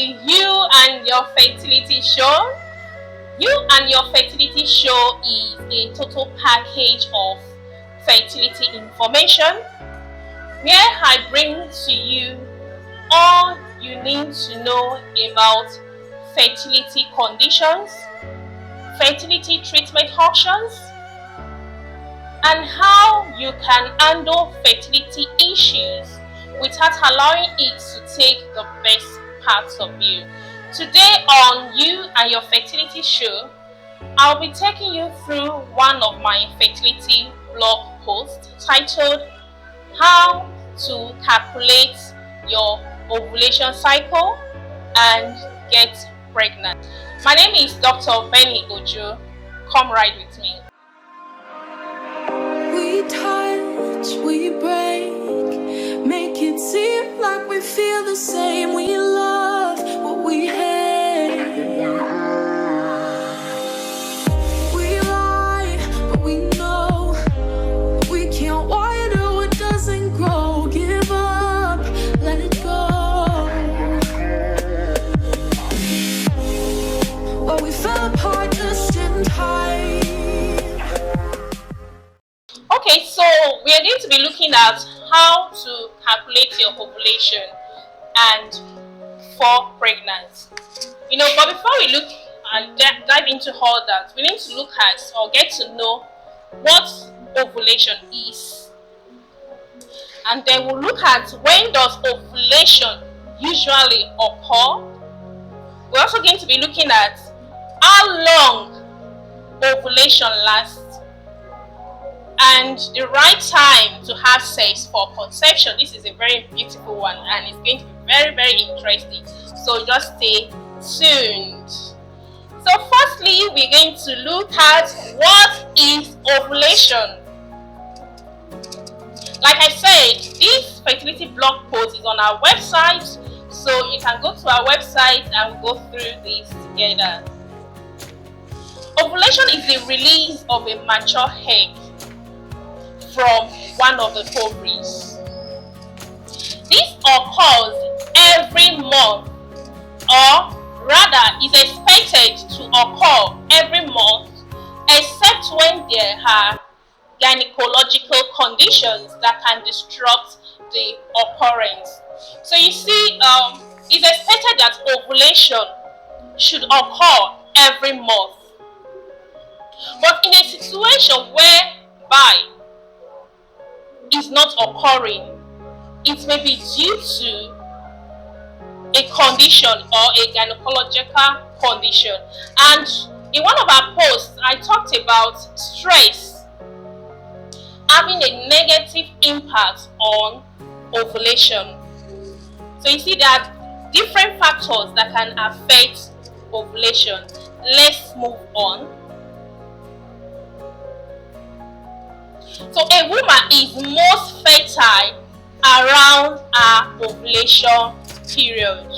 You and Your Fertility show. You and Your Fertility show is a total package of fertility information where I bring to you all you need to know about fertility conditions, fertility treatment options, and how you can handle fertility issues without allowing it to take the best parts of you. Today on You and Your Fertility show, I'll be taking you through one of my fertility blog posts titled How to Calculate Your Ovulation Cycle and Get Pregnant. My name is Dr. Benney Ojo. Come ride with me. We touch, we break, make it seem like we feel the same. We love what we hate. We lie, but we know that we can't water what doesn't grow. Give up, let it go. But we fell apart just in time. Okay, so we are going to be looking at how to calculate your ovulation and for pregnancy. But before we look and dive into all that, we need to look at or get to know what ovulation is. And then we'll look at when does ovulation usually occur. We're also going to be looking at how long ovulation lasts and the right time to have sex for conception. This is a very beautiful one and it's going to be very, very interesting. So just stay tuned. So firstly, we're going to look at what is ovulation. Like I said, this fertility blog post is on our website, so you can go to our website and go through this together. Ovulation is the release of a mature egg from one of the ovaries. This occurs every month, or rather is expected to occur every month, except when there are gynecological conditions that can disrupt the occurrence. So you see, it's expected that ovulation should occur every month. But in a situation whereby is not occurring, it may be due to a condition or a gynecological condition. And in one of our posts, I talked about stress having a negative impact on ovulation. So you see that different factors that can affect ovulation. Let's move on. So a woman is most fertile around her ovulation period.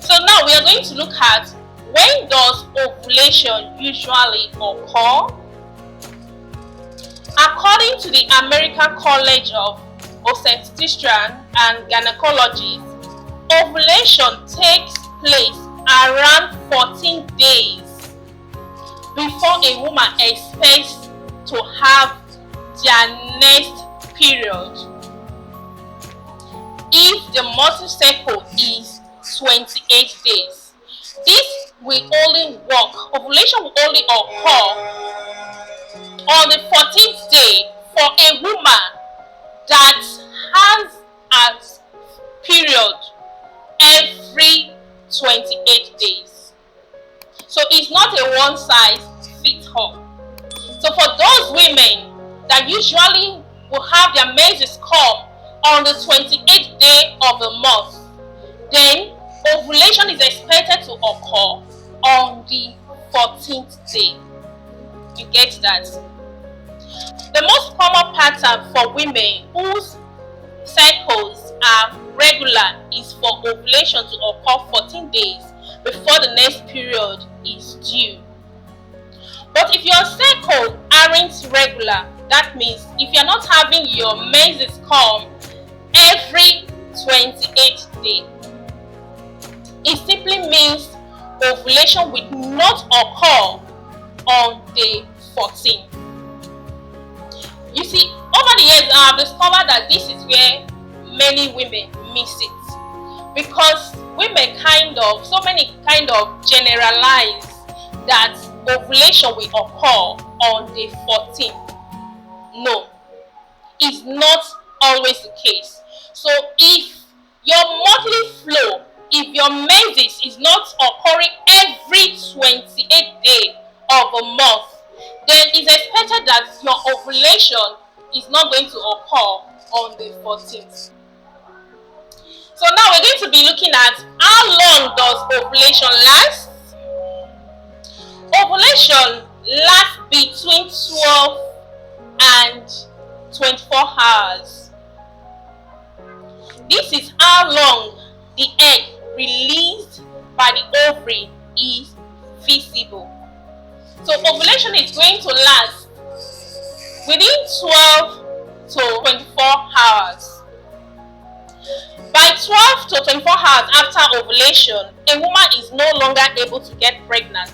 So now we are going to look at when does ovulation usually occur. According to the American College of Obstetricians and Gynecology, ovulation takes place around 14 days before a woman expects to have their next period. If the monthly cycle is 28 days, this will only work. Ovulation will only occur on the 14th day for a woman that has a period every 28 days. So it's not a one size fits all. So for those women that usually will have their menses come on the 28th day of the month, then ovulation is expected to occur on the 14th day. You get that? The most common pattern for women whose cycles are regular is for ovulation to occur 14 days before the next period is due. But if your cycles aren't regular, that means if you're not having your menses come every 28th day, it simply means ovulation will not occur on day 14. You see, over the years I have discovered that this is where many women miss it, because women so many generalize that ovulation will occur on day 14. No, it's not always the case. So if your monthly flow, if your menses is not occurring every 28 days of a month, then it's expected that your ovulation is not going to occur on the 14th. So now we're going to be looking at how long does ovulation last. Ovulation lasts between 12 and 24 hours. This is how long the egg released by the ovary is visible. So ovulation is going to last within 12 to 24 hours. By 12 to 24 hours after ovulation, a woman is no longer able to get pregnant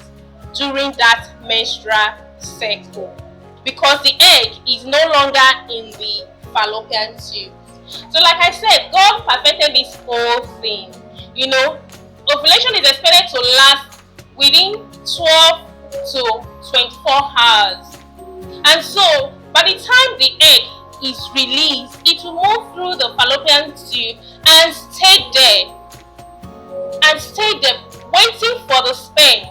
during that menstrual cycle, because the egg is no longer in the fallopian tube. So like I said, God perfected this whole thing. You know, ovulation is expected to last within 12 to 24 hours. And so by the time the egg is released, it will move through the fallopian tube and stay there waiting for the sperm,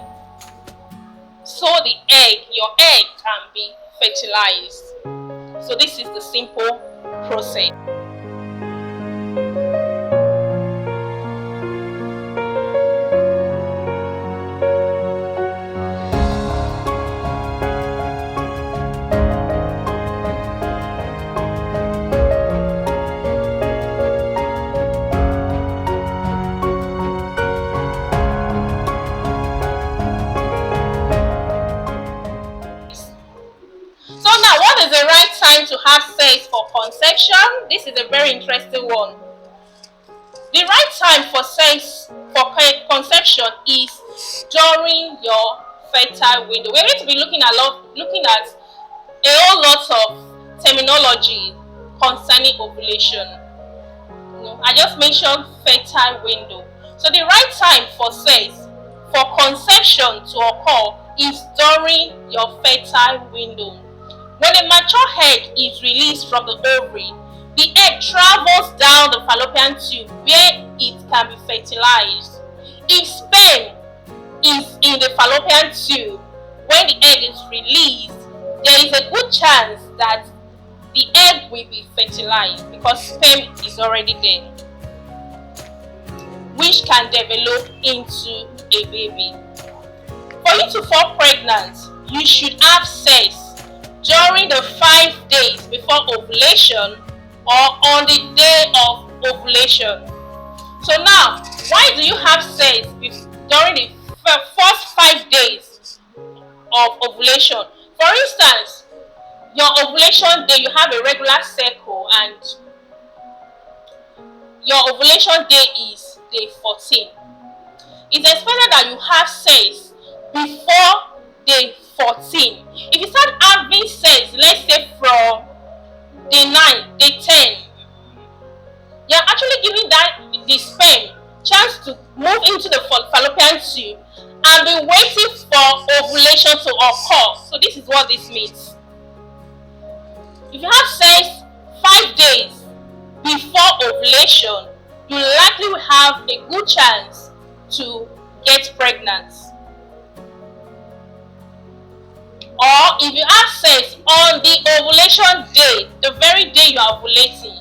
so your egg can be fertilized. So this is the simple process. To have sex for conception. This is a very interesting one. The right time for sex for conception is during your fertile window. We're going to be looking at a whole lot of terminology concerning ovulation. I just mentioned fertile window. So the right time for sex for conception to occur is during your fertile window. When a mature egg is released from the ovary, the egg travels down the fallopian tube where it can be fertilized. If sperm is in the fallopian tube when the egg is released, there is a good chance that the egg will be fertilized, because sperm is already there, which can develop into a baby. For you to fall pregnant, you should have sex during the 5 days before ovulation or on the day of ovulation. So now, why do you have sex during the first 5 days of ovulation? For instance, your ovulation day, you have a regular cycle, and your ovulation day is day 14. It's expected that you have sex before day 14. If you start having sex, let's say from day 9, day 10, you're actually giving the sperm chance to move into the fallopian tube and be waiting for ovulation to occur. So this is what this means. If you have sex 5 days before ovulation, you likely will have a good chance to get pregnant. Or if you have sex on the ovulation day, the very day you are ovulating,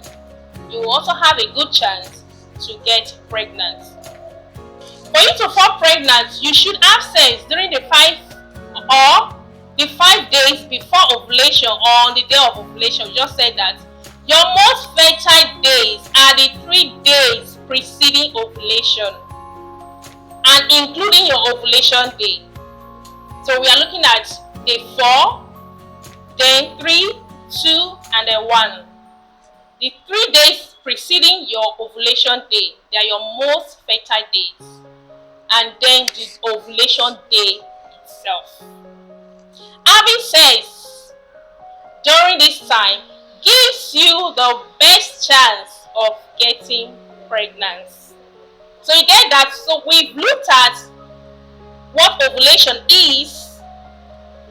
you will also have a good chance to get pregnant. For you to fall pregnant, you should have sex during the 5 days before ovulation or on the day of ovulation. We just said that. Your most fertile days are the 3 days preceding ovulation and including your ovulation day. So we are looking at day 4, then 3, 2, and then 1. The 3 days preceding your ovulation day, they are your most fertile days. and then the ovulation day itself. Having sex during this time gives you the best chance of getting pregnant. So you get that. So we've looked at what ovulation is,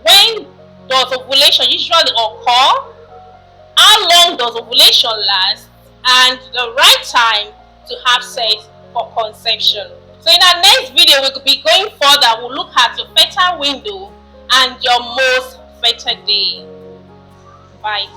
when does ovulation usually occur, how long does ovulation last, and the right time to have sex for conception. So in our next video, we could be going further. We'll look at your fertile window and your most fertile day. Bye.